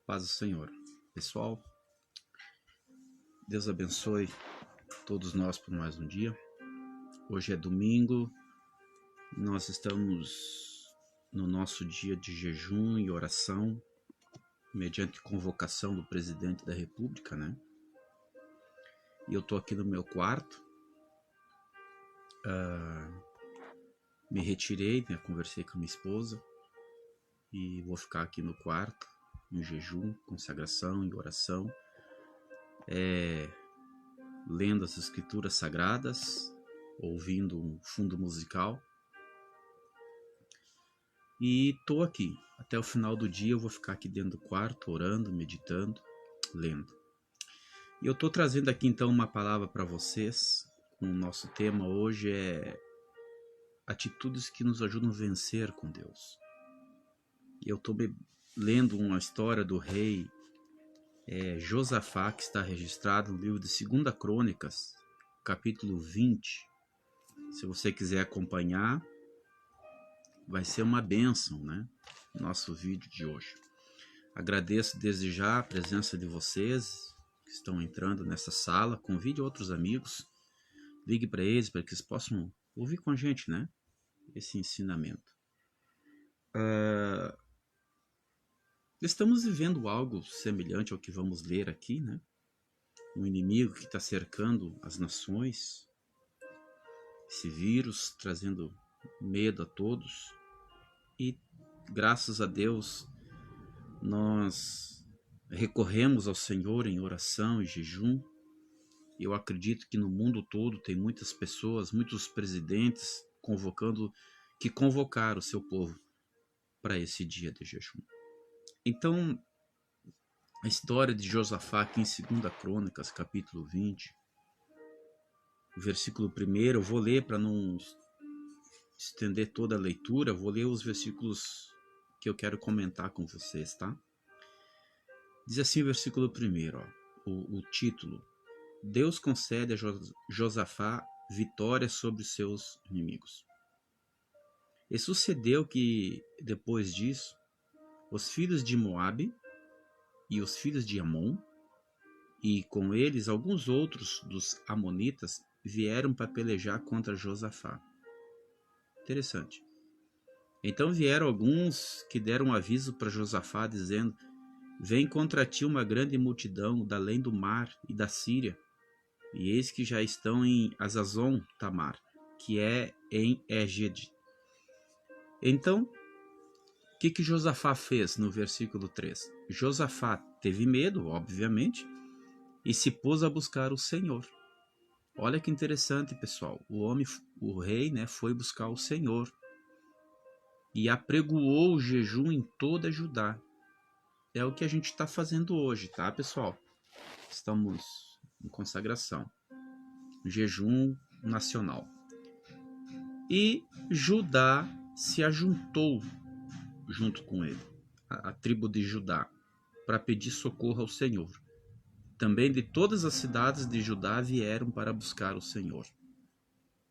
Paz do Senhor. Pessoal, Deus abençoe todos nós por mais um dia. Hoje é domingo, nós estamos no nosso dia de jejum e oração, mediante convocação do presidente da República, né? E eu tô aqui no meu quarto, me retirei, né? Conversei com a minha esposa e vou ficar aqui no quarto, em jejum, consagração e oração, lendo as escrituras sagradas, ouvindo um fundo musical. E tô aqui. Até o final do dia eu vou ficar aqui dentro do quarto, orando, meditando, lendo. E eu tô trazendo aqui então uma palavra para vocês. O nosso tema hoje é atitudes que nos ajudam a vencer com Deus. E eu tô lendo uma história do rei Josafá, que está registrado no livro de 2 Crônicas, capítulo 20. Se você quiser acompanhar, vai ser uma bênção, né? Nosso vídeo de hoje. Agradeço desde já a presença de vocês que estão entrando nessa sala. Convide outros amigos, ligue para eles para que eles possam ouvir com a gente, né? Esse ensinamento. Estamos vivendo algo semelhante ao que vamos ler aqui, né? Um inimigo que está cercando as nações, esse vírus trazendo medo a todos. E graças a Deus nós recorremos ao Senhor em oração e jejum. Eu acredito que no mundo todo tem muitas pessoas, muitos presidentes que convocaram o seu povo para esse dia de jejum. Então, a história de Josafá aqui em 2 Crônicas, capítulo 20, versículo 1, eu vou ler para não estender toda a leitura, vou ler os versículos que eu quero comentar com vocês, tá? Diz assim o versículo 1, o título: Deus concede a Josafá vitória sobre os seus inimigos. E sucedeu que, depois disso, os filhos de Moabe e os filhos de Amon, e com eles alguns outros dos amonitas, vieram para pelejar contra Josafá. Interessante. Então vieram alguns que deram aviso para Josafá, dizendo: Vem contra ti uma grande multidão da além do mar e da Síria, e eis que já estão em Azazon Tamar, que é em Egede. Então, o que Josafá fez no versículo 3? Josafá teve medo, obviamente, e se pôs a buscar o Senhor. Olha que interessante, pessoal. O rei, né, foi buscar o Senhor e apregoou o jejum em toda Judá. É o que a gente está fazendo hoje, tá, pessoal? Estamos em consagração, jejum nacional. E Judá se ajuntou junto com ele, a tribo de Judá, para pedir socorro ao Senhor. Também de todas as cidades de Judá vieram para buscar o Senhor.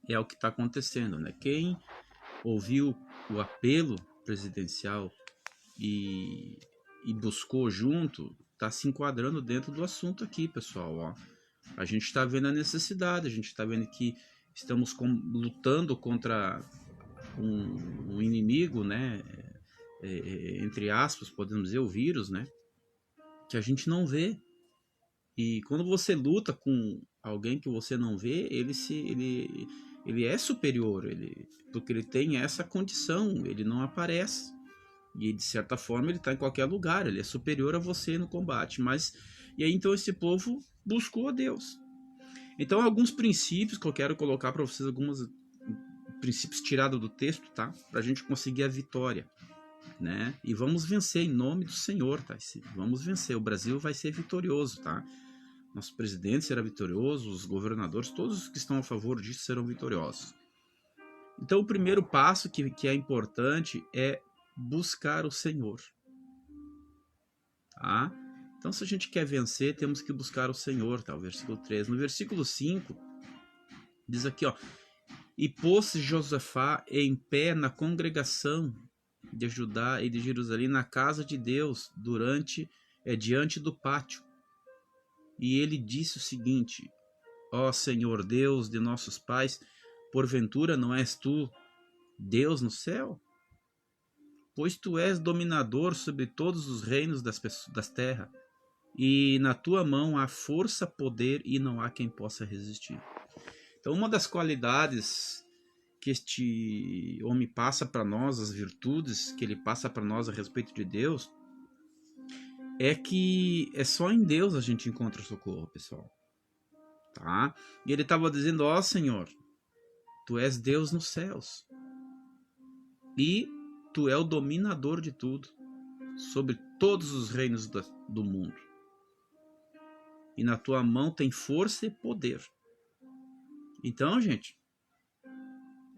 É o que está acontecendo, né? Quem ouviu o apelo presidencial e buscou junto, está se enquadrando dentro do assunto aqui, pessoal. Ó. A gente está vendo a necessidade, a gente está vendo que estamos lutando contra um inimigo, né? Entre aspas, podemos dizer, o vírus, né? Que a gente não vê. E quando você luta com alguém que você não vê, ele é superior, porque ele tem essa condição, ele não aparece. E de certa forma ele está em qualquer lugar, ele é superior a você no combate. E aí então esse povo buscou a Deus. Então alguns princípios que eu quero colocar para vocês, alguns princípios tirados do texto, tá? Para a gente conseguir a vitória, né? E vamos vencer em nome do Senhor, tá? Vamos vencer, o Brasil vai ser vitorioso, tá? Nosso presidente será vitorioso, os governadores, todos os que estão a favor disso serão vitoriosos. Então o primeiro passo que é importante é buscar o Senhor. Tá? Então se a gente quer vencer, temos que buscar o Senhor, tá? O versículo 3. No versículo 5, diz aqui, ó: E pôs-se Josafá em pé na congregação de Judá e de Jerusalém, na casa de Deus, durante é diante do pátio. E ele disse o seguinte: ó Senhor Deus de nossos pais, porventura não és tu Deus no céu? Pois tu és dominador sobre todos os reinos das terras, e na tua mão há força, poder, e não há quem possa resistir. Então, uma das qualidades que este homem passa para nós, as virtudes que ele passa para nós a respeito de Deus, é que é só em Deus a gente encontra socorro, pessoal. Tá? E ele estava dizendo: ó Senhor, tu és Deus nos céus, e tu é o dominador de tudo, sobre todos os reinos do mundo. E na tua mão tem força e poder. Então, gente,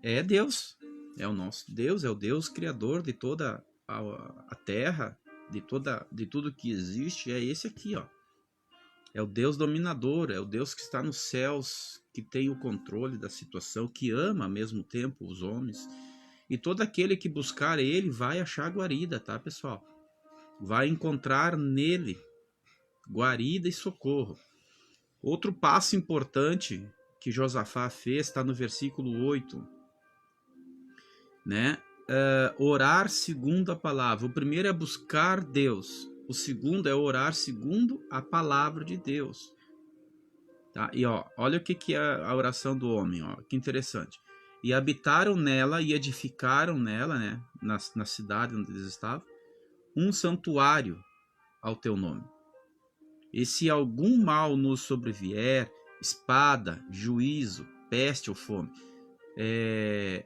é Deus, é o nosso Deus, é o Deus criador de toda a terra, de tudo que existe, é esse aqui, ó. É o Deus dominador, é o Deus que está nos céus, que tem o controle da situação, que ama ao mesmo tempo os homens. E todo aquele que buscar ele vai achar guarida, tá, pessoal? Vai encontrar nele guarida e socorro. Outro passo importante que Josafá fez está no versículo 8, né? Orar segundo a palavra. O primeiro é buscar Deus. O segundo é orar segundo a palavra de Deus. Tá? E ó, olha o que é a oração do homem, ó, que interessante. E habitaram nela e edificaram nela, né, na cidade onde eles estavam, um santuário ao teu nome. E se algum mal nos sobrevier, espada, juízo, peste ou fome,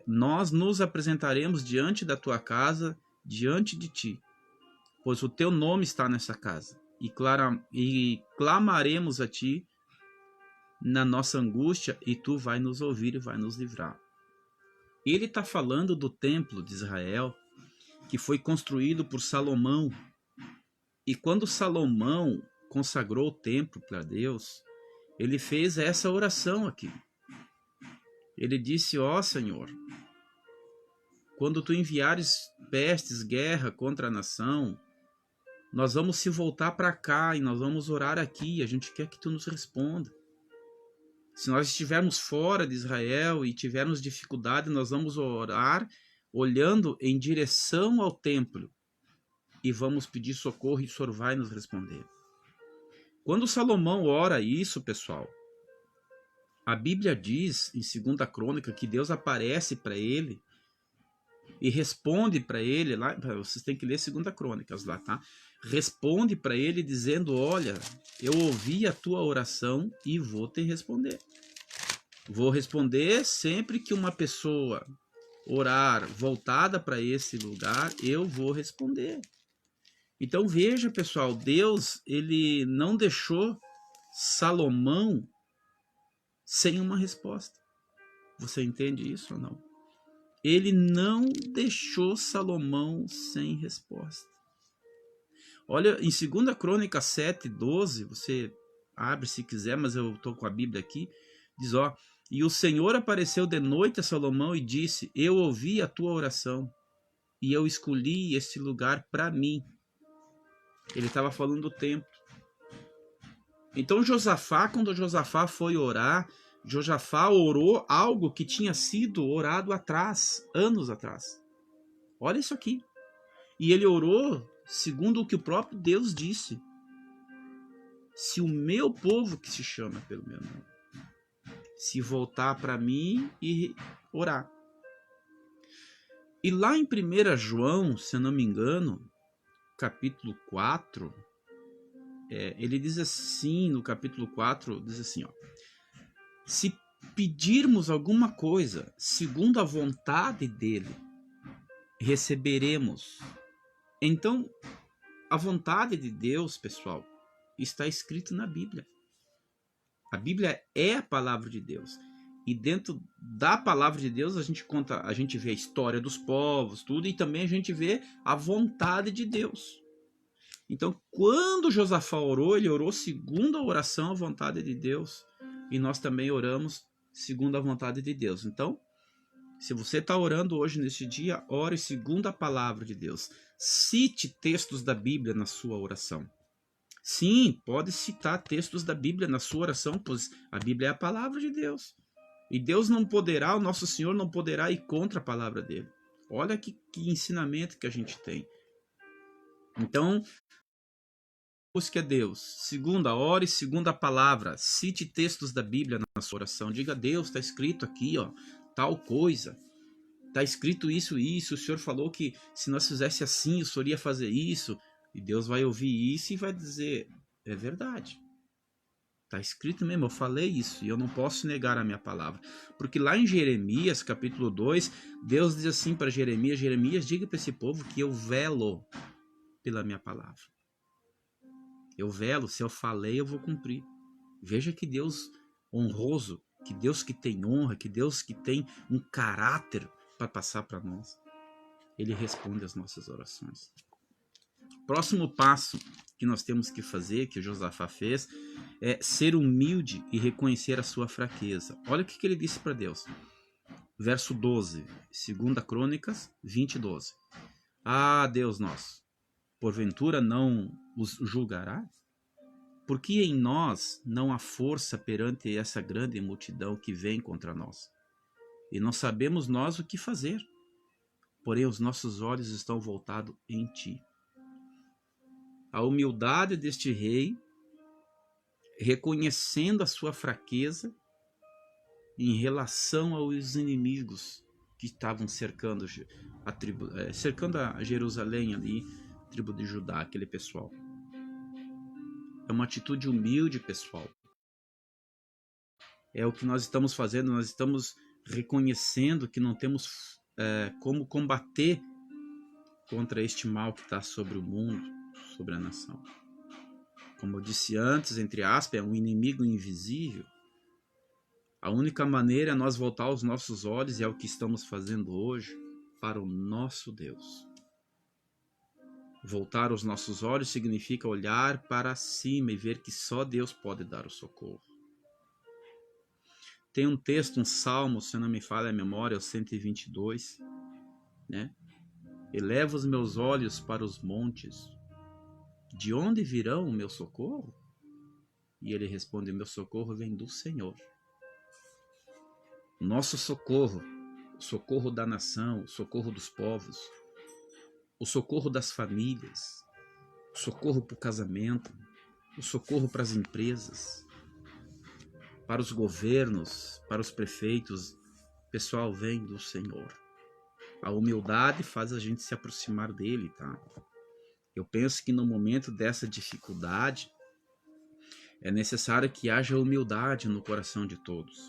nós nos apresentaremos diante da tua casa, diante de ti, pois o teu nome está nessa casa, e clamaremos a ti na nossa angústia, e tu vai nos ouvir e vai nos livrar. Ele está falando do templo de Israel, que foi construído por Salomão. E quando Salomão consagrou o templo para Deus, ele fez essa oração aqui. Ele disse: ó Senhor, quando tu enviares pestes, guerra contra a nação, nós vamos se voltar para cá e nós vamos orar aqui. A gente quer que tu nos responda. Se nós estivermos fora de Israel e tivermos dificuldade, nós vamos orar olhando em direção ao templo e vamos pedir socorro, e o Senhor vai nos responder. Quando Salomão ora isso, pessoal, a Bíblia diz em 2 Crônica que Deus aparece para ele e responde para ele, lá, vocês têm que ler 2 Crônicas lá, tá? Responde para ele dizendo: olha, eu ouvi a tua oração e vou te responder. Vou responder sempre que uma pessoa orar voltada para esse lugar, eu vou responder. Então veja, pessoal, Deus, ele não deixou Salomão sem uma resposta. Você entende isso ou não? Ele não deixou Salomão sem resposta. Olha, em 2 Crônica 7:12, você abre se quiser, mas eu estou com a Bíblia aqui, diz, ó: e o Senhor apareceu de noite a Salomão e disse: eu ouvi a tua oração e eu escolhi este lugar para mim. Ele estava falando do templo. Então Josafá, quando Josafá foi orar, Josafá orou algo que tinha sido orado atrás, anos atrás. Olha isso aqui. E ele orou segundo o que o próprio Deus disse: se o meu povo, que se chama pelo meu nome, se voltar para mim e orar. E lá em 1 João, se eu não me engano, capítulo 4, ele diz assim, no capítulo 4, diz assim, ó: se pedirmos alguma coisa segundo a vontade dele, receberemos. Então, a vontade de Deus, pessoal, está escrito na Bíblia. A Bíblia é a palavra de Deus. E dentro da palavra de Deus a gente vê a história dos povos, tudo, e também a gente vê a vontade de Deus. Então, quando Josafá orou, ele orou segundo a oração, a vontade de Deus. E nós também oramos segundo a vontade de Deus. Então, se você está orando hoje, neste dia, ore segundo a palavra de Deus. Cite textos da Bíblia na sua oração. Sim, pode citar textos da Bíblia na sua oração, pois a Bíblia é a palavra de Deus. E Deus não poderá, o nosso Senhor não poderá ir contra a palavra dele. Olha que ensinamento que a gente tem. Então, busque a Deus. Segunda, ore segundo a palavra. Cite textos da Bíblia na sua oração. Diga a Deus, está escrito aqui, ó, tal coisa. Está escrito isso, isso. O Senhor falou que se nós fizesse assim, o Senhor ia fazer isso. E Deus vai ouvir isso e vai dizer, é verdade. Está escrito mesmo, eu falei isso. E eu não posso negar a minha palavra. Porque lá em Jeremias, capítulo 2, Deus diz assim para Jeremias, Jeremias, diga para esse povo que eu velo pela minha palavra. Eu velo, se eu falei, eu vou cumprir. Veja que Deus honroso, que Deus que tem honra, que Deus que tem um caráter para passar para nós. Ele responde às nossas orações. Próximo passo que nós temos que fazer, que o Josafá fez, é ser humilde e reconhecer a sua fraqueza. Olha o que ele disse para Deus. Verso 12, 2 Crônicas 20, 12. Ah, Deus nosso, porventura não os julgará? Porque em nós não há força perante essa grande multidão que vem contra nós. E não sabemos nós o que fazer. Porém, os nossos olhos estão voltados em ti. A humildade deste rei, reconhecendo a sua fraqueza em relação aos inimigos que estavam cercando a Jerusalém ali, a tribo de Judá, aquele pessoal. É uma atitude humilde, pessoal. É o que nós estamos fazendo, nós estamos reconhecendo que não temos como combater contra este mal que está sobre o mundo, sobre a nação. Como eu disse antes, entre aspas, é um inimigo invisível. A única maneira é nós voltar os nossos olhos, e é o que estamos fazendo hoje, para o nosso Deus. Voltar os nossos olhos significa olhar para cima e ver que só Deus pode dar o socorro. Tem um texto, um salmo, se não me falha a memória, é o 122, né? Eleva os meus olhos para os montes. De onde virão o meu socorro? E ele responde, o meu socorro vem do Senhor. O nosso socorro, o socorro da nação, o socorro dos povos, o socorro das famílias, o socorro para o casamento, o socorro para as empresas, para os governos, para os prefeitos, pessoal, vem do Senhor. A humildade faz a gente se aproximar dele, tá? Eu penso que no momento dessa dificuldade, é necessário que haja humildade no coração de todos.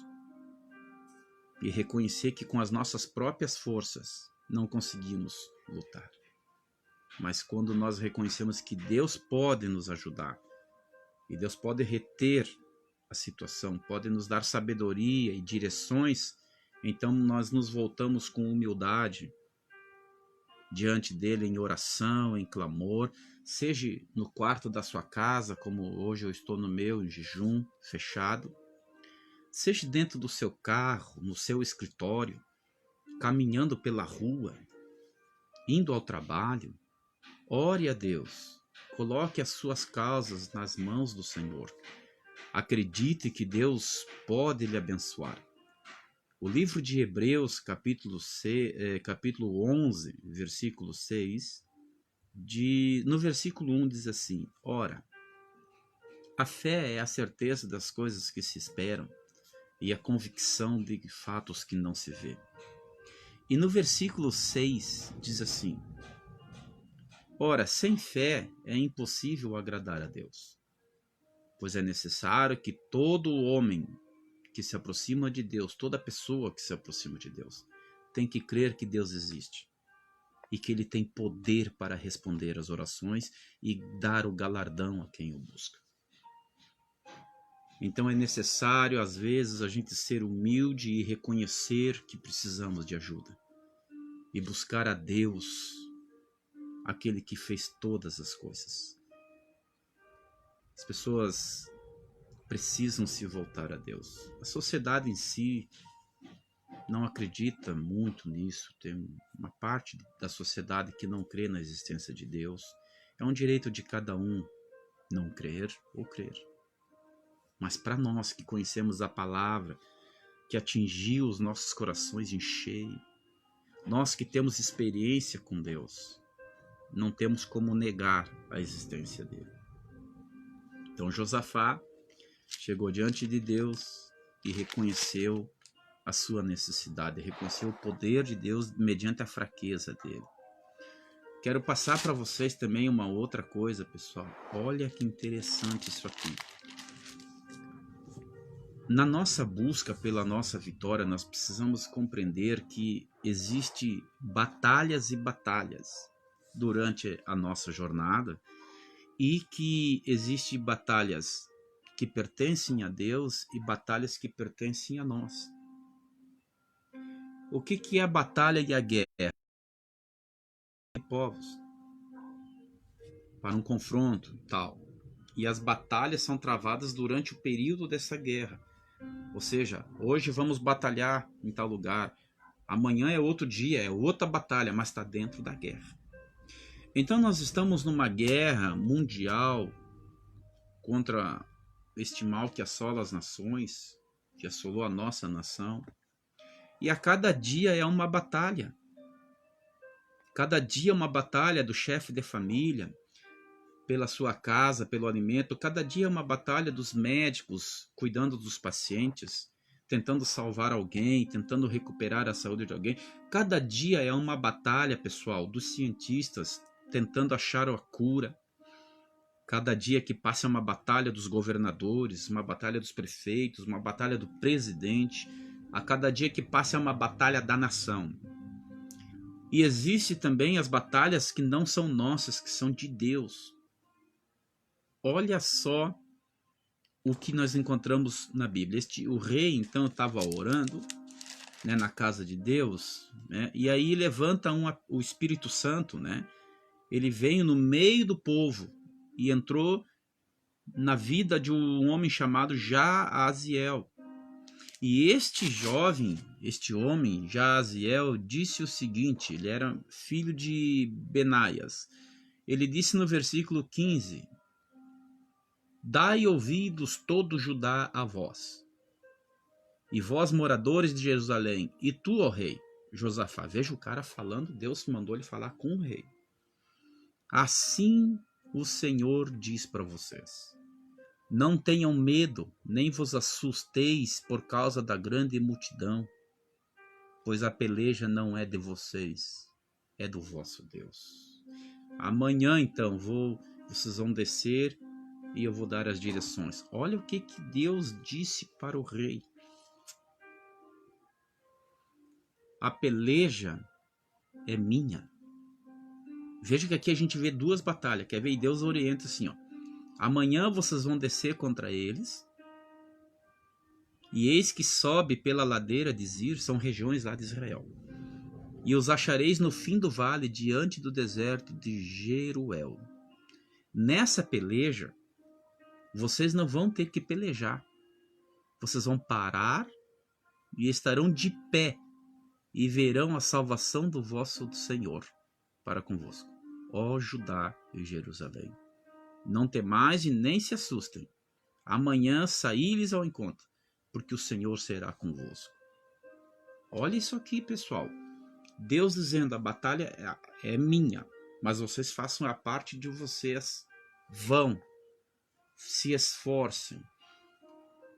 E reconhecer que com as nossas próprias forças não conseguimos lutar. Mas quando nós reconhecemos que Deus pode nos ajudar, e Deus pode reter a situação, pode nos dar sabedoria e direções, então nós nos voltamos com humildade diante dele em oração, em clamor, seja no quarto da sua casa, como hoje eu estou no meu, em jejum, fechado, seja dentro do seu carro, no seu escritório, caminhando pela rua, indo ao trabalho, ore a Deus, coloque as suas causas nas mãos do Senhor. Acredite que Deus pode lhe abençoar. O livro de Hebreus, capítulo 11, versículo 6, no versículo 1 diz assim, ora, a fé é a certeza das coisas que se esperam e a convicção de fatos que não se vê. E no versículo 6 diz assim, ora, sem fé é impossível agradar a Deus, pois é necessário que todo homem que se aproxima de Deus, toda pessoa que se aproxima de Deus, tem que crer que Deus existe e que Ele tem poder para responder às orações e dar o galardão a quem o busca. Então é necessário, às vezes, a gente ser humilde e reconhecer que precisamos de ajuda e buscar a Deus, aquele que fez todas as coisas. As pessoas precisam se voltar a Deus. A sociedade em si não acredita muito nisso. Tem uma parte da sociedade que não crê na existência de Deus. É um direito de cada um não crer ou crer. Mas para nós que conhecemos a palavra, que atingiu os nossos corações em cheio, nós que temos experiência com Deus, não temos como negar a existência dele. Então Josafá chegou diante de Deus e reconheceu a sua necessidade, reconheceu o poder de Deus mediante a fraqueza dele. Quero passar para vocês também uma outra coisa, pessoal. Olha que interessante isso aqui. Na nossa busca pela nossa vitória, nós precisamos compreender que existe batalhas e batalhas durante a nossa jornada e que existe batalhas que pertencem a Deus e batalhas que pertencem a nós. O que é a batalha e a guerra? Povos para um confronto tal, e as batalhas são travadas durante o período dessa guerra, ou seja, hoje vamos batalhar em tal lugar, amanhã é outro dia, é outra batalha, mas está dentro da guerra. Então nós estamos numa guerra mundial contra este mal que assola as nações, que assolou a nossa nação, e a cada dia é uma batalha. Cada dia é uma batalha do chefe de família, pela sua casa, pelo alimento. Cada dia é uma batalha dos médicos, cuidando dos pacientes, tentando salvar alguém, tentando recuperar a saúde de alguém. Cada dia é uma batalha, pessoal, dos cientistas, tentando achar a cura. Cada dia que passa é uma batalha dos governadores, uma batalha dos prefeitos, uma batalha do presidente. A cada dia que passa é uma batalha da nação. E existe também as batalhas que não são nossas, que são de Deus. Olha só o que nós encontramos na Bíblia. O rei, então, estava orando, né, na casa de Deus, né, e aí levanta o Espírito Santo, né, ele veio no meio do povo e entrou na vida de um homem chamado Jaaziel. E este homem, Jaaziel, disse o seguinte, ele era filho de Benaias. Ele disse no versículo 15, dai ouvidos todo Judá a vós, e vós moradores de Jerusalém, e tu, ó rei, Josafá. Veja o cara falando, Deus mandou ele falar com o rei. Assim o Senhor diz para vocês. Não tenham medo, nem vos assusteis por causa da grande multidão, pois a peleja não é de vocês, é do vosso Deus. Amanhã, então, vocês vão descer e eu vou dar as direções. Olha o que Deus disse para o rei. A peleja é minha. Veja que aqui a gente vê duas batalhas. Quer ver? E Deus orienta assim, ó. Amanhã vocês vão descer contra eles, e eis que sobe pela ladeira de Zir, são regiões lá de Israel, e os achareis no fim do vale, diante do deserto de Jeruel. Nessa peleja, vocês não vão ter que pelejar, vocês vão parar e estarão de pé, e verão a salvação do vosso Senhor para convosco, ó Judá e Jerusalém. Não temais e nem se assustem. Amanhã saí-lhes ao encontro, porque o Senhor será convosco. Olha isso aqui, pessoal. Deus dizendo, a batalha é minha, mas vocês façam a parte de vocês. Vão, se esforcem.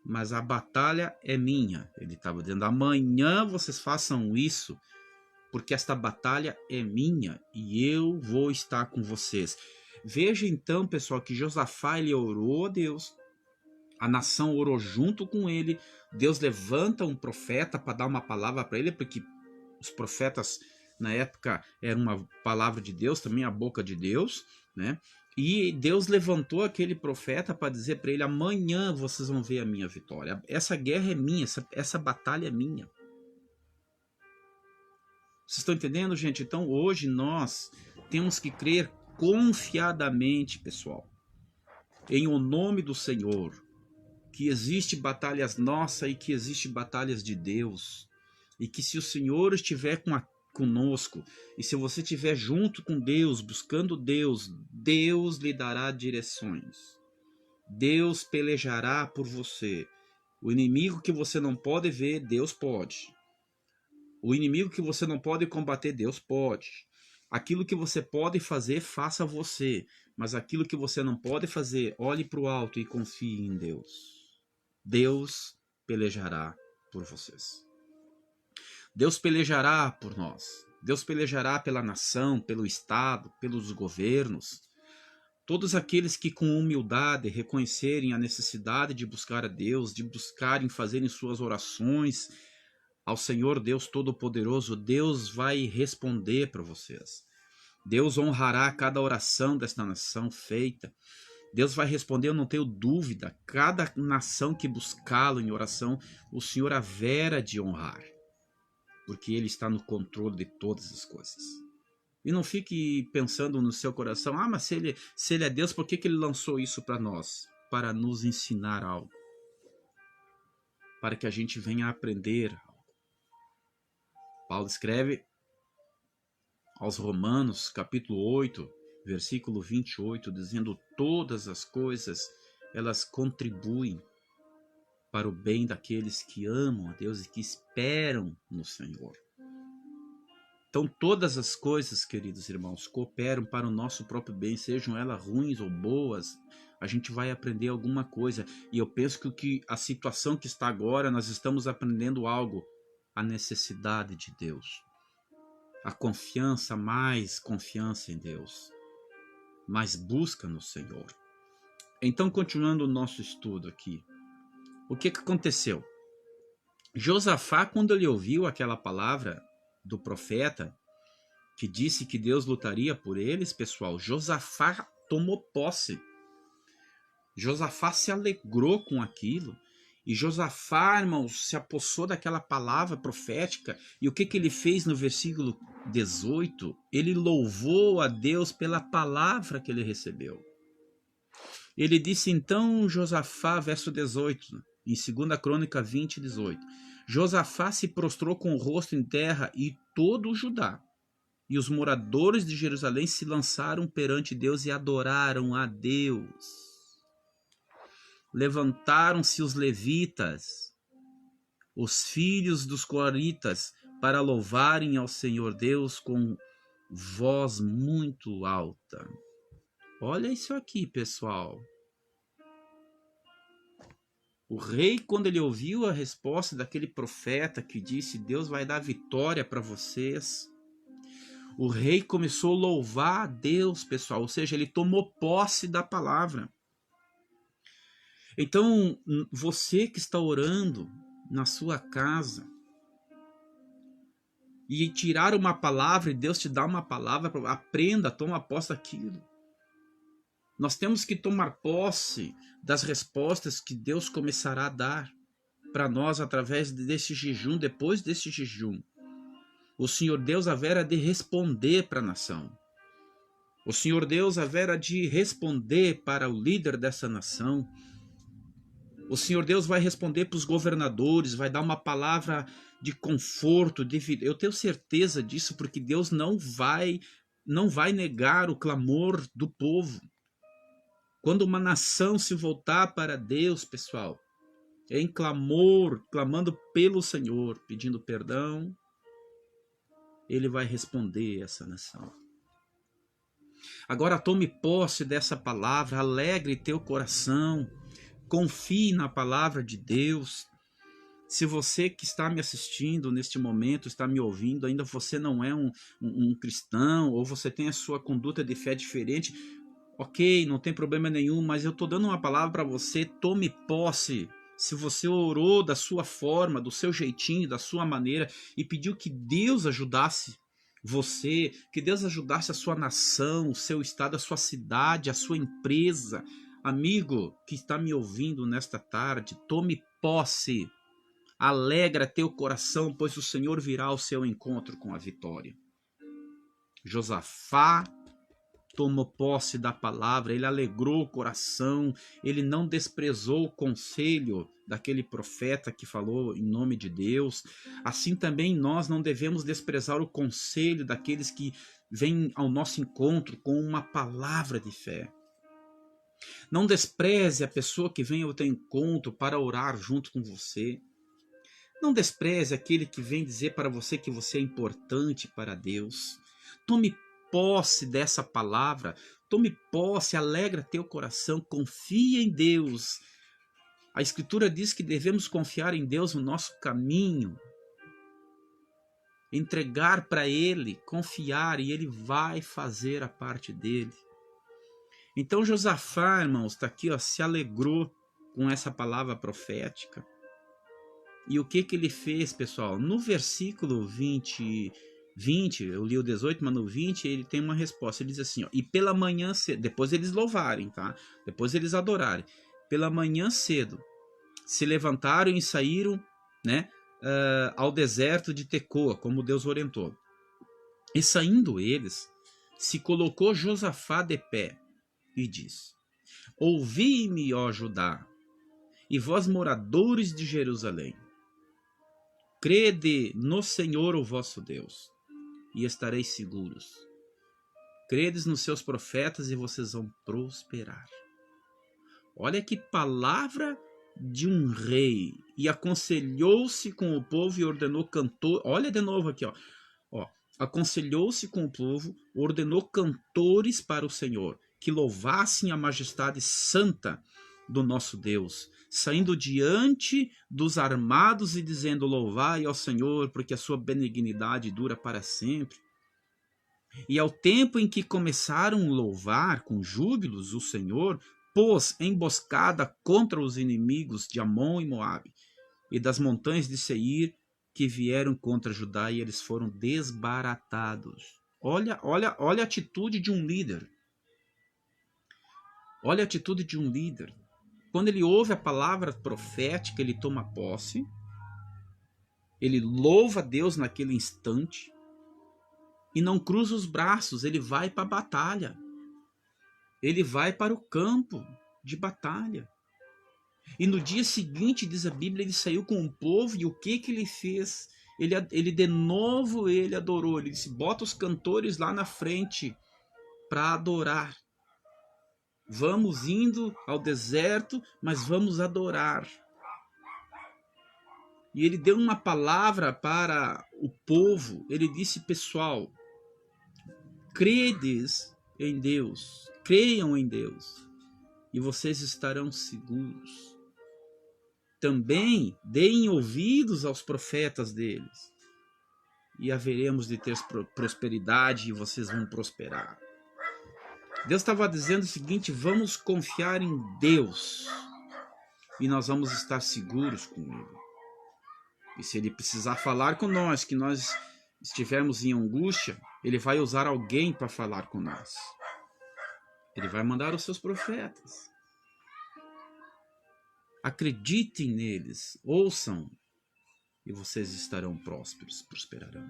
Mas a batalha é minha. Ele estava dizendo, amanhã vocês façam isso, porque esta batalha é minha e eu vou estar com vocês. Veja então, pessoal, que Josafá ele orou a Deus, a nação orou junto com ele, Deus levanta um profeta para dar uma palavra para ele, porque os profetas na época eram uma palavra de Deus, também a boca de Deus, né? E Deus levantou aquele profeta para dizer para ele, amanhã vocês vão ver a minha vitória, essa guerra é minha, essa batalha é minha. Vocês estão entendendo, gente? Então hoje nós temos que crer confiadamente, pessoal, em o nome do Senhor, que existe batalhas nossas e que existe batalhas de Deus, e que se o Senhor estiver conosco, e se você estiver junto com Deus, buscando Deus, Deus lhe dará direções. Deus pelejará por você. O inimigo que você não pode ver, Deus pode. O inimigo que você não pode combater, Deus pode. Aquilo que você pode fazer, faça você. Mas aquilo que você não pode fazer, olhe para o alto e confie em Deus. Deus pelejará por vocês. Deus pelejará por nós. Deus pelejará pela nação, pelo Estado, pelos governos. Todos aqueles que com humildade reconhecerem a necessidade de buscar a Deus, de buscarem fazerem suas orações ao Senhor Deus Todo-Poderoso, Deus vai responder para vocês. Deus honrará cada oração desta nação feita. Deus vai responder, eu não tenho dúvida. Cada nação que buscá-lo em oração, o Senhor haverá de honrar. Porque Ele está no controle de todas as coisas. E não fique pensando no seu coração, mas se ele é Deus, por que Ele lançou isso para nós? Para nos ensinar algo. Para que a gente venha a aprender algo. Paulo escreve aos Romanos, capítulo 8, versículo 28, dizendo: todas as coisas, elas contribuem para o bem daqueles que amam a Deus e que esperam no Senhor. Então todas as coisas, queridos irmãos, cooperam para o nosso próprio bem, sejam elas ruins ou boas, a gente vai aprender alguma coisa. E eu penso que a situação que está agora, nós estamos aprendendo algo, a necessidade de Deus. A confiança, mais confiança em Deus, mais busca no Senhor. Então, continuando o nosso estudo aqui, o que aconteceu? Josafá, quando ele ouviu aquela palavra do profeta, que disse que Deus lutaria por eles, pessoal, Josafá tomou posse. Josafá se alegrou com aquilo. E Josafá, irmãos, se apossou daquela palavra profética. E o que ele fez no versículo 18? Ele louvou a Deus pela palavra que ele recebeu. Ele disse então, Josafá, verso 18, em 2 Crônica 20, 18. Josafá se prostrou com o rosto em terra e todo o Judá. E os moradores de Jerusalém se lançaram perante Deus e adoraram a Deus. Levantaram-se os levitas, os filhos dos coraritas, para louvarem ao Senhor Deus com voz muito alta. Olha isso aqui, pessoal. O rei, quando ele ouviu a resposta daquele profeta que disse: Deus vai dar vitória para vocês, o rei começou a louvar a Deus, pessoal. Ou seja, ele tomou posse da palavra. Então, você que está orando na sua casa e tirar uma palavra e Deus te dá uma palavra, aprenda, toma posse daquilo. Nós temos que tomar posse das respostas que Deus começará a dar para nós através desse jejum, depois desse jejum. O Senhor Deus haverá de responder para a nação. O Senhor Deus haverá de responder para o líder dessa nação. O Senhor Deus vai responder para os governadores, vai dar uma palavra de conforto, de vida. Eu tenho certeza disso, porque Deus não vai negar o clamor do povo. Quando uma nação se voltar para Deus, pessoal, em clamor, clamando pelo Senhor, pedindo perdão, Ele vai responder essa nação. Agora tome posse dessa palavra, alegre teu coração. Confie na palavra de Deus. Se você que está me assistindo neste momento, está me ouvindo, ainda você não é um cristão, ou você tem a sua conduta de fé diferente, ok, não tem problema nenhum, mas eu estou dando uma palavra para você, tome posse. Se você orou da sua forma, do seu jeitinho, da sua maneira, e pediu que Deus ajudasse você, que Deus ajudasse a sua nação, o seu estado, a sua cidade, a sua empresa, amigo que está me ouvindo nesta tarde, tome posse, alegra teu coração, pois o Senhor virá ao seu encontro com a vitória. Josafá tomou posse da palavra, ele alegrou o coração, ele não desprezou o conselho daquele profeta que falou em nome de Deus. Assim também nós não devemos desprezar o conselho daqueles que vêm ao nosso encontro com uma palavra de fé. Não despreze a pessoa que vem ao teu encontro para orar junto com você. Não despreze aquele que vem dizer para você que você é importante para Deus. Tome posse dessa palavra, tome posse, alegra teu coração, confia em Deus. A Escritura diz que devemos confiar em Deus no nosso caminho, entregar para Ele, confiar, e Ele vai fazer a parte dele. Então Josafá, irmãos, está aqui, ó, se alegrou com essa palavra profética. E o que ele fez, pessoal? No versículo 20, eu li o 18, mas no 20 ele tem uma resposta. Ele diz assim, ó, e pela manhã cedo, depois eles louvarem, tá? Depois eles adorarem. Pela manhã cedo, se levantaram e saíram, né, ao deserto de Tecoa, como Deus orientou. E saindo eles, se colocou Josafá de pé e diz, ouvi-me, ó Judá, e vós moradores de Jerusalém, crede no Senhor o vosso Deus, e estareis seguros. Credes nos seus profetas e vocês vão prosperar. Olha que palavra de um rei. E aconselhou-se com o povo e ordenou cantor. Olha de novo aqui, ó. Aconselhou-se com o povo, ordenou cantores para o Senhor, que louvassem a majestade santa do nosso Deus, saindo diante dos armados e dizendo, louvai ao Senhor, porque a sua benignidade dura para sempre. E ao tempo em que começaram a louvar com júbilos o Senhor, pôs emboscada contra os inimigos de Amon e Moabe, e das montanhas de Seir, que vieram contra Judá, e eles foram desbaratados. Olha a atitude de um líder. Olha a atitude de um líder. Quando ele ouve a palavra profética, ele toma posse, ele louva a Deus naquele instante e não cruza os braços, ele vai para a batalha. Ele vai para o campo de batalha. E no dia seguinte, diz a Bíblia, ele saiu com o povo, e o que ele fez? Ele de novo ele adorou. Ele disse, bota os cantores lá na frente para adorar. Vamos indo ao deserto, mas vamos adorar. E ele deu uma palavra para o povo. Ele disse, pessoal, credes em Deus, creiam em Deus, e vocês estarão seguros. Também deem ouvidos aos profetas deles, e haveremos de ter prosperidade, e vocês vão prosperar. Deus estava dizendo o seguinte, vamos confiar em Deus, e nós vamos estar seguros com Ele. E se Ele precisar falar com nós, que nós estivermos em angústia, Ele vai usar alguém para falar com nós. Ele vai mandar os seus profetas. Acreditem neles, ouçam, e vocês estarão prósperos, prosperarão.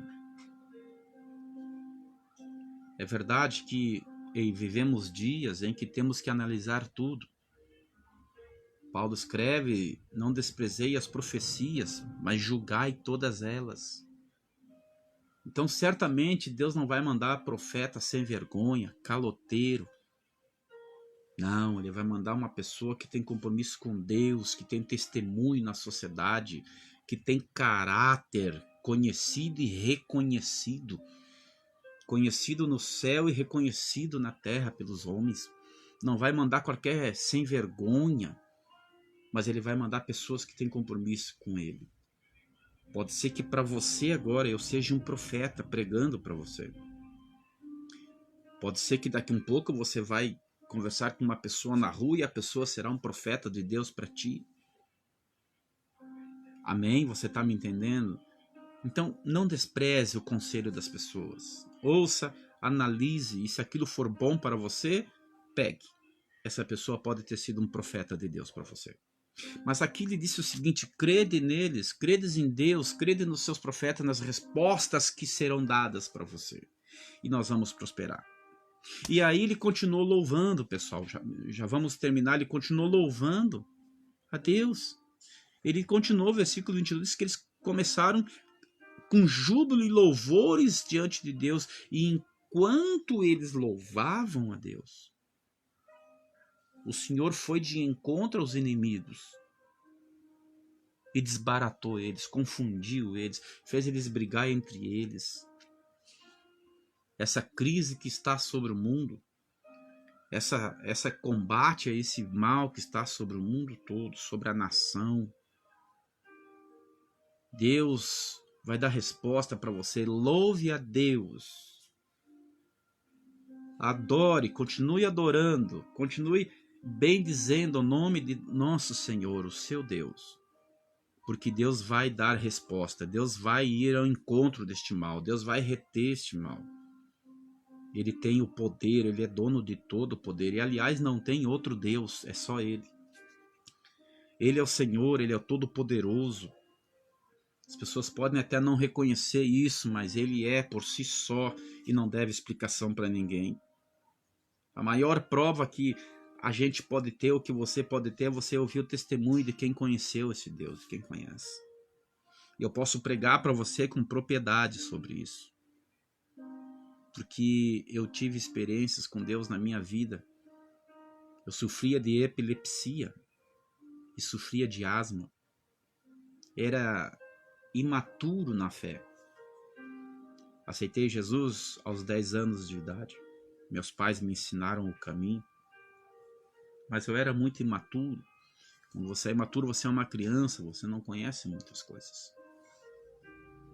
É verdade que vivemos dias em que temos que analisar tudo. Paulo escreve, não desprezei as profecias, mas julgai todas elas. Então, certamente, Deus não vai mandar profeta sem vergonha, caloteiro. Não, Ele vai mandar uma pessoa que tem compromisso com Deus, que tem testemunho na sociedade, que tem caráter conhecido e reconhecido. Conhecido no céu e reconhecido na terra pelos homens. Não vai mandar qualquer sem vergonha, mas Ele vai mandar pessoas que têm compromisso com Ele. Pode ser que para você agora eu seja um profeta pregando para você. Pode ser que daqui a um pouco você vai conversar com uma pessoa na rua e a pessoa será um profeta de Deus para ti. Amém? Você está me entendendo? Então, não despreze o conselho das pessoas. Ouça, analise, e se aquilo for bom para você, pegue. Essa pessoa pode ter sido um profeta de Deus para você. Mas aqui ele disse o seguinte, crede neles, credes em Deus, crede nos seus profetas, nas respostas que serão dadas para você. E nós vamos prosperar. E aí ele continuou louvando, pessoal, já vamos terminar, ele continuou louvando a Deus. Ele continuou, versículo 22, diz que eles começaram com júbilo e louvores diante de Deus, e enquanto eles louvavam a Deus, O Senhor foi de encontro aos inimigos e desbaratou eles, confundiu eles, fez eles brigar entre eles. Essa crise que está sobre o mundo, essa combate a esse mal que está sobre o mundo todo, sobre a nação, Deus vai dar resposta para você. Louve a Deus. Adore, continue adorando, continue bendizendo o nome de nosso Senhor, o seu Deus. Porque Deus vai dar resposta, Deus vai ir ao encontro deste mal, Deus vai reter este mal. Ele tem o poder, ele é dono de todo o poder. E aliás, não tem outro Deus, é só ele. Ele é o Senhor, ele é o Todo-Poderoso. As pessoas podem até não reconhecer isso, mas ele é por si só e não deve explicação para ninguém. A maior prova que a gente pode ter, ou que você pode ter, é você ouvir o testemunho de quem conheceu esse Deus, de quem conhece. E eu posso pregar para você com propriedade sobre isso. Porque eu tive experiências com Deus na minha vida. Eu sofria de epilepsia e sofria de asma. Era imaturo na fé. Aceitei Jesus aos 10 anos de idade. Meus pais me ensinaram o caminho. Mas eu era muito imaturo. Quando você é imaturo, você é uma criança, você não conhece muitas coisas.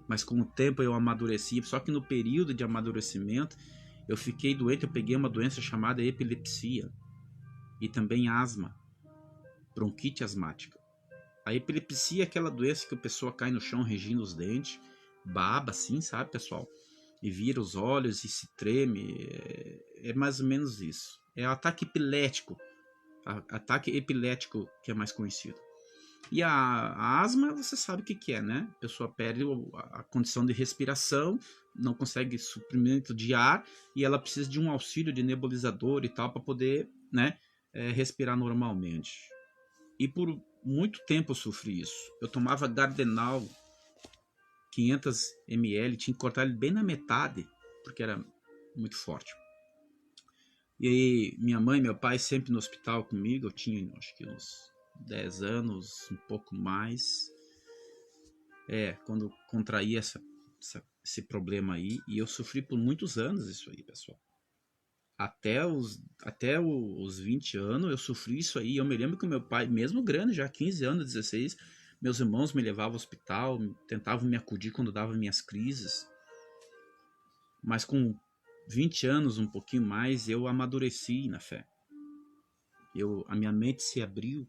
Mas com o tempo eu amadureci. Só que no período de amadurecimento, eu fiquei doente, eu peguei uma doença chamada epilepsia. E também asma, bronquite asmática. A epilepsia é aquela doença que a pessoa cai no chão regindo os dentes, baba assim, sabe, pessoal? E vira os olhos e se treme. É mais ou menos isso. É o ataque epilético. Ataque epilético que é mais conhecido. E a asma, você sabe o que é, né? A pessoa perde a condição de respiração, não consegue suprimento de ar e ela precisa de um auxílio de nebulizador e tal para poder, né, respirar normalmente. E por muito tempo eu sofri isso. Eu tomava Gardenal 500 ml, tinha que cortar ele bem na metade, porque era muito forte. E aí, minha mãe e meu pai sempre no hospital comigo, eu tinha acho que uns 10 anos, um pouco mais. Quando eu contraí esse problema aí, e eu sofri por muitos anos isso aí, pessoal. Até os 20 anos eu sofri isso aí. Eu me lembro que o meu pai, mesmo grande, já 15 anos, 16, meus irmãos me levavam ao hospital, tentavam me acudir quando dava minhas crises. Mas com 20 anos, um pouquinho mais, eu amadureci na fé. A minha mente se abriu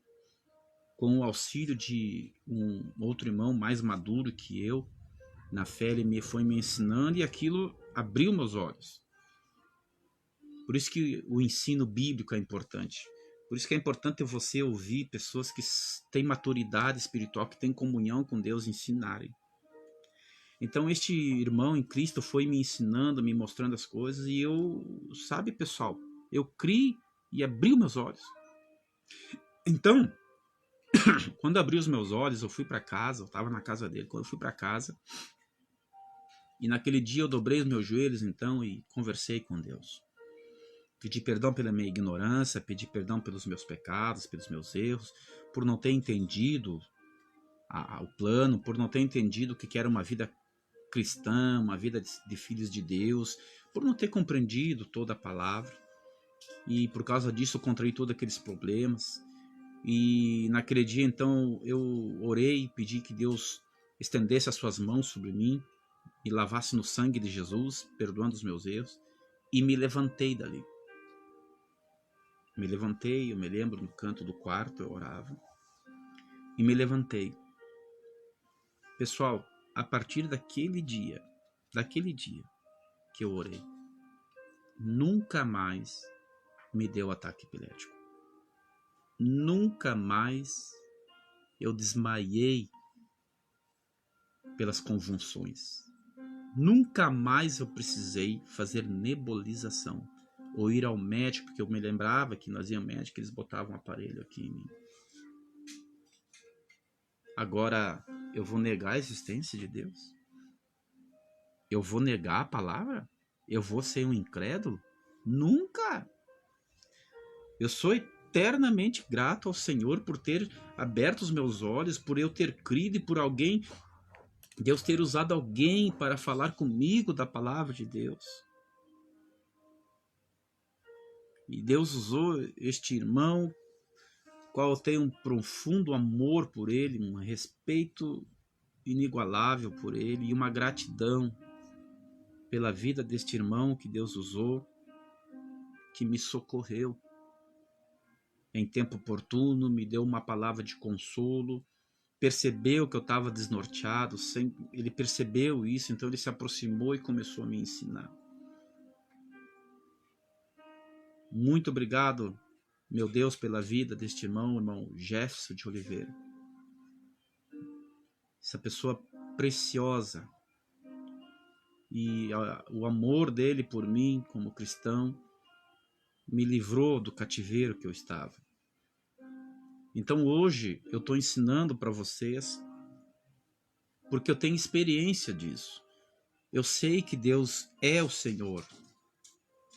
com o auxílio de um outro irmão mais maduro que eu. Na fé ele foi me ensinando e aquilo abriu meus olhos. Por isso que o ensino bíblico é importante. Por isso que é importante você ouvir pessoas que têm maturidade espiritual, que têm comunhão com Deus, ensinarem. Então este irmão em Cristo foi me ensinando, me mostrando as coisas e sabe, pessoal, eu criei e abri meus olhos. Então, quando abri os meus olhos, eu fui para casa, eu estava na casa dele, quando eu fui para casa, e naquele dia eu dobrei os meus joelhos então e conversei com Deus. Pedi perdão pela minha ignorância, pedi perdão pelos meus pecados, pelos meus erros, por não ter entendido o plano, por não ter entendido o que era uma vida cristã, uma vida de filhos de Deus, por não ter compreendido toda a palavra. E por causa disso eu contraí todos aqueles problemas. E naquele dia então eu orei e pedi que Deus estendesse as suas mãos sobre mim e lavasse no sangue de Jesus, perdoando os meus erros, e me levantei dali. Me levantei, eu me lembro, no canto do quarto eu orava, e me levantei. Pessoal, a partir daquele dia que eu orei, nunca mais me deu ataque epilético. Nunca mais eu desmaiei pelas convulsões. Nunca mais eu precisei fazer nebulização ou ir ao médico, porque eu me lembrava que nós íamos ao médico, eles botavam um aparelho aqui em mim. Agora, eu vou negar a existência de Deus? Eu vou negar a palavra? Eu vou ser um incrédulo? Nunca! Eu sou eternamente grato ao Senhor por ter aberto os meus olhos, por eu ter crido e por alguém, Deus ter usado alguém para falar comigo da palavra de Deus. E Deus usou este irmão, qual eu tenho um profundo amor por ele, um respeito inigualável por ele e uma gratidão pela vida deste irmão que Deus usou, que me socorreu em tempo oportuno, me deu uma palavra de consolo, percebeu que eu estava desnorteado, ele percebeu isso, então ele se aproximou e começou a me ensinar. Muito obrigado, meu Deus, pela vida deste irmão Jefferson de Oliveira. Essa pessoa preciosa. E o amor dele por mim, como cristão, me livrou do cativeiro que eu estava. Então hoje eu estou ensinando para vocês, porque eu tenho experiência disso. Eu sei que Deus é o Senhor.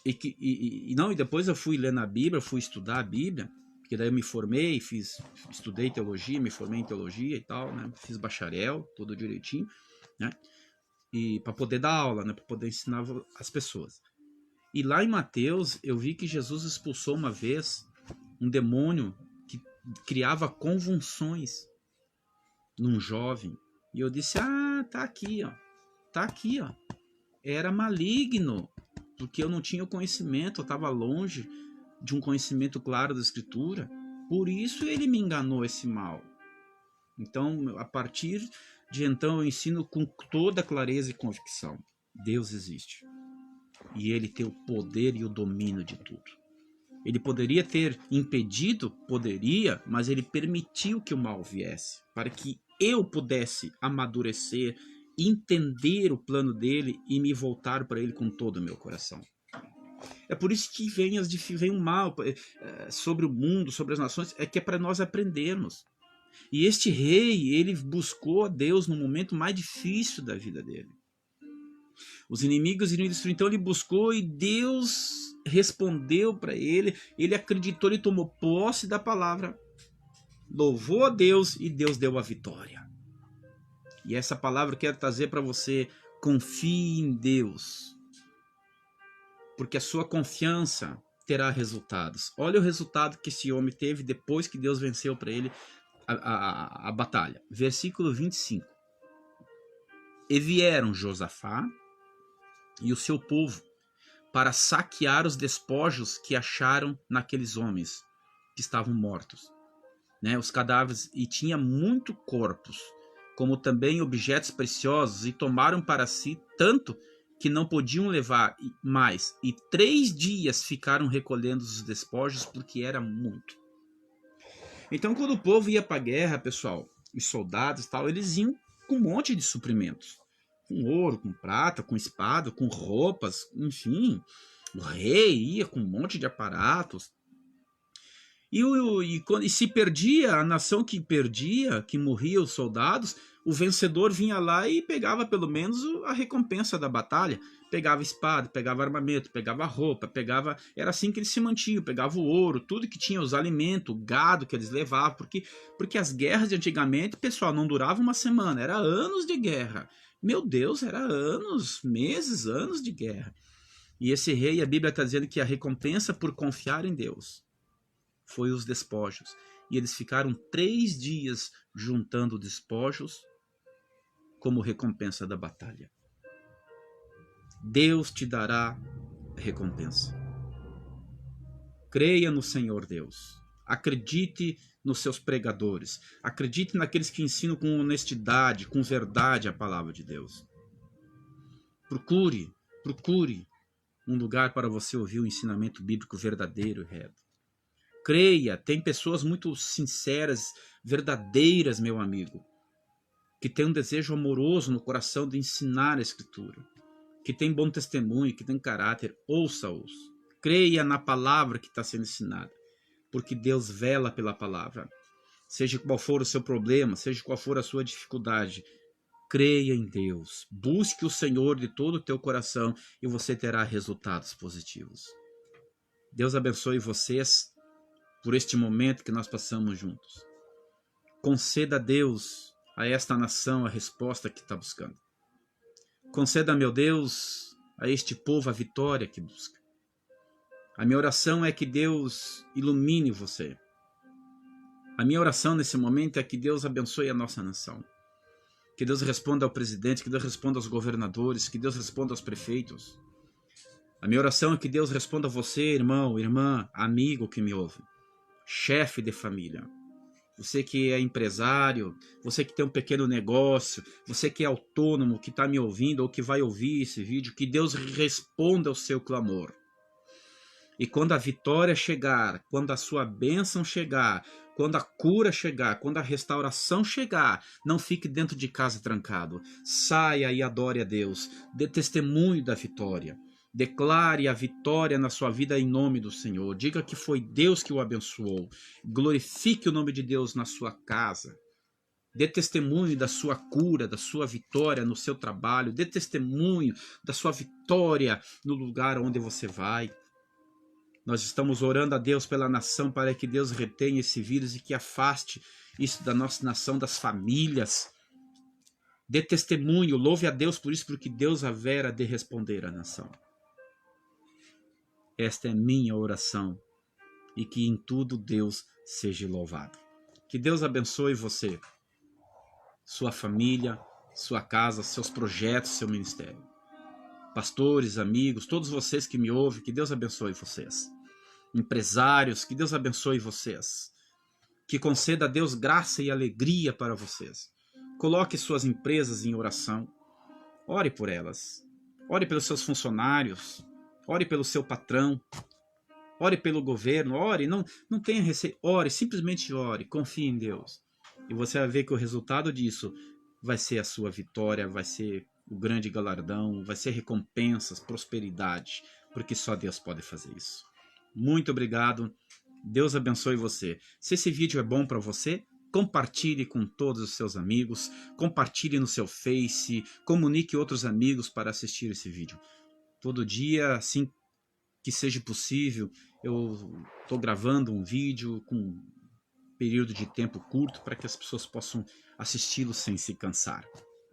E depois eu fui ler na Bíblia, fui estudar a Bíblia, porque daí eu me formei, estudei teologia, me formei em teologia e tal, né? Fiz bacharel, tudo direitinho, né? E para poder dar aula, né? Para poder ensinar as pessoas. E lá em Mateus, eu vi que Jesus expulsou uma vez um demônio que criava convulsões num jovem. E eu disse, tá aqui, ó. Tá aqui, ó. Era maligno, porque eu não tinha o conhecimento, eu estava longe de um conhecimento claro da Escritura. Por isso ele me enganou esse mal. Então, a partir de então, eu ensino com toda clareza e convicção. Deus existe. E ele tem o poder e o domínio de tudo. Ele poderia ter impedido, poderia, mas ele permitiu que o mal viesse, para que eu pudesse amadurecer, entender o plano dele e me voltar para ele com todo o meu coração. É por isso que vem o mal sobre o mundo, sobre as nações, é que é para nós aprendermos. E este rei, ele buscou a Deus no momento mais difícil da vida dele. Os inimigos iriam destruir, então ele buscou e Deus respondeu para ele, ele acreditou, ele tomou posse da palavra, louvou a Deus e Deus deu a vitória. E essa palavra eu quero trazer para você, confie em Deus, porque a sua confiança terá resultados. Olha o resultado que esse homem teve depois que Deus venceu para ele a batalha. Versículo 25. E vieram Josafá e o seu povo para saquear os despojos que acharam naqueles homens que estavam mortos, né? Os cadáveres, e tinha muito corpos, como também objetos preciosos, e tomaram para si tanto que não podiam levar mais, e 3 dias ficaram recolhendo os despojos, porque era muito. Então, quando o povo ia para a guerra, pessoal, os soldados e tal, eles iam com um monte de suprimentos, com ouro, com prata, com espada, com roupas, enfim. O rei ia com um monte de aparatos. E se perdia, a nação que perdia, que morria os soldados, o vencedor vinha lá e pegava pelo menos a recompensa da batalha. Pegava espada, pegava armamento, pegava roupa, era assim que eles se mantinham, pegava o ouro, tudo que tinha, os alimentos, o gado que eles levavam, porque as guerras de antigamente, pessoal, não duravam uma semana, era anos de guerra. Meu Deus, era anos, meses, anos de guerra. E esse rei, a Bíblia está dizendo que a recompensa por confiar em Deus foi os despojos. E eles ficaram 3 dias juntando despojos como recompensa da batalha. Deus te dará recompensa. Creia no Senhor Deus. Acredite nos seus pregadores. Acredite naqueles que ensinam com honestidade, com verdade a palavra de Deus. Procure um lugar para você ouvir o ensinamento bíblico verdadeiro e reto. Creia, tem pessoas muito sinceras, verdadeiras, meu amigo, que tem um desejo amoroso no coração de ensinar a Escritura, que tem bom testemunho, que tem caráter. Ouça-os. Creia na palavra que está sendo ensinada, porque Deus vela pela palavra. Seja qual for o seu problema, seja qual for a sua dificuldade, creia em Deus. Busque o Senhor de todo o teu coração e você terá resultados positivos. Deus abençoe vocês. por este momento que nós passamos juntos. Conceda a Deus, a esta nação, a resposta que está buscando. Conceda, meu Deus, a este povo a vitória que busca. A minha oração é que Deus ilumine você. A minha oração nesse momento é que Deus abençoe a nossa nação. Que Deus responda ao presidente, que Deus responda aos governadores, que Deus responda aos prefeitos. A minha oração é que Deus responda a você, irmão, irmã, amigo que me ouve, chefe de família. Você que é empresário, você que tem um pequeno negócio, você que é autônomo, que está me ouvindo ou que vai ouvir esse vídeo, que Deus responda ao seu clamor. E quando a vitória chegar, quando a sua bênção chegar, quando a cura chegar, quando a restauração chegar, não fique dentro de casa trancado. Saia e adore a Deus. Dê testemunho da vitória. Declare a vitória na sua vida em nome do Senhor. Diga que foi Deus que o abençoou. Glorifique o nome de Deus na sua casa. Dê testemunho da sua cura, da sua vitória no seu trabalho. Dê testemunho da sua vitória no lugar onde você vai. Nós estamos orando a Deus pela nação para que Deus retenha esse vírus e que afaste isso da nossa nação, das famílias. Dê testemunho, louve a Deus por isso, porque Deus haverá de responder à nação. Esta é minha oração e que em tudo Deus seja louvado. Que Deus abençoe você, sua família, sua casa, seus projetos, seu ministério. Pastores, amigos, todos vocês que me ouvem, que Deus abençoe vocês. Empresários, que Deus abençoe vocês. Que conceda a Deus graça e alegria para vocês. Coloque suas empresas em oração. Ore por elas. Ore pelos seus funcionários. Ore pelo seu patrão. Ore pelo governo. Ore, não tenha receio. Ore, simplesmente ore. Confie em Deus. E você vai ver que o resultado disso vai ser a sua vitória, vai ser o grande galardão, vai ser recompensas, prosperidade, porque só Deus pode fazer isso. Muito obrigado. Deus abençoe você. Se esse vídeo é bom para você, compartilhe com todos os seus amigos, compartilhe no seu Face, comunique outros amigos para assistir esse vídeo. Todo dia, assim que seja possível, eu estou gravando um vídeo com um período de tempo curto para que as pessoas possam assisti-lo sem se cansar.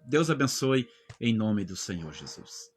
Deus abençoe em nome do Senhor Jesus.